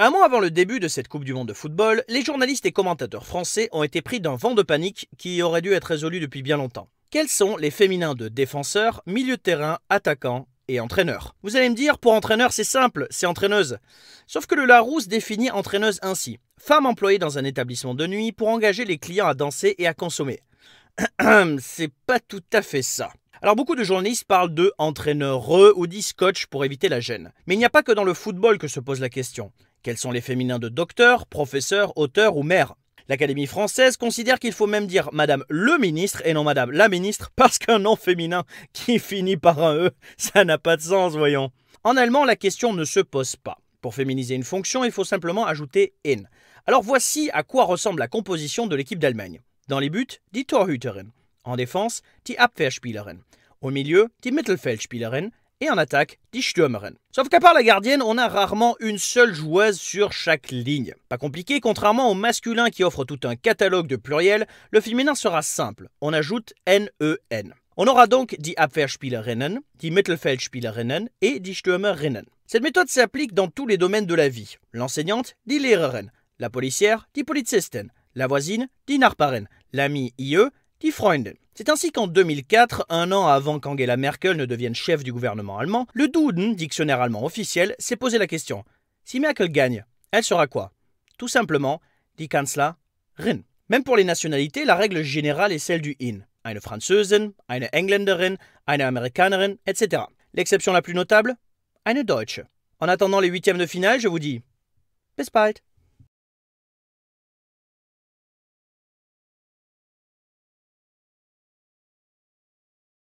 Un mois avant le début de cette Coupe du Monde de football, les journalistes et commentateurs français ont été pris d'un vent de panique qui aurait dû être résolu depuis bien longtemps. Quels sont les féminins de défenseurs, milieu de terrain, attaquants et entraîneurs? Vous allez me dire, pour entraîneur c'est simple, c'est entraîneuse. Sauf que le Larousse définit entraîneuse ainsi. Femme employée dans un établissement de nuit pour engager les clients à danser et à consommer. C'est pas tout à fait ça. Alors beaucoup de journalistes parlent de entraîneureux ou disent coach pour éviter la gêne. Mais il n'y a pas que dans le football que se pose la question. Quels sont les féminins de docteur, professeur, auteur ou maire? L'Académie française considère qu'il faut même dire Madame le ministre et non Madame la ministre parce qu'un nom féminin qui finit par un E, ça n'a pas de sens, voyons. En allemand, la question ne se pose pas. Pour féminiser une fonction, il faut simplement ajouter in. Alors voici à quoi ressemble la composition de l'équipe d'Allemagne. Dans les buts, die Torhüterin. En défense, die Abwehrspielerin. Au milieu, die Mittelfeldspielerin. Et en attaque, die Stürmerin. Sauf qu'à part la gardienne, on a rarement une seule joueuse sur chaque ligne. Pas compliqué, contrairement au masculin qui offre tout un catalogue de pluriels, le féminin sera simple. On ajoute N-E-N. On aura donc die Abwehrspielerinnen, die Mittelfeldspielerinnen et die Stürmerinnen. Cette méthode s'applique dans tous les domaines de la vie. L'enseignante, die Lehrerin. La policière, die Polizistin. La voisine, die Nachbarin. L'ami IE, die Freundin. C'est ainsi qu'en 2004, un an avant qu'Angela Merkel ne devienne chef du gouvernement allemand, le Duden, dictionnaire allemand officiel, s'est posé la question. Si Merkel gagne, elle sera quoi? Tout simplement, die Kanzlerin. Même pour les nationalités, la règle générale est celle du in. Eine Französin, eine Engländerin, eine Amerikanerin, etc. L'exception la plus notable? Eine Deutsche. En attendant les huitièmes de finale, je vous dis bis bald.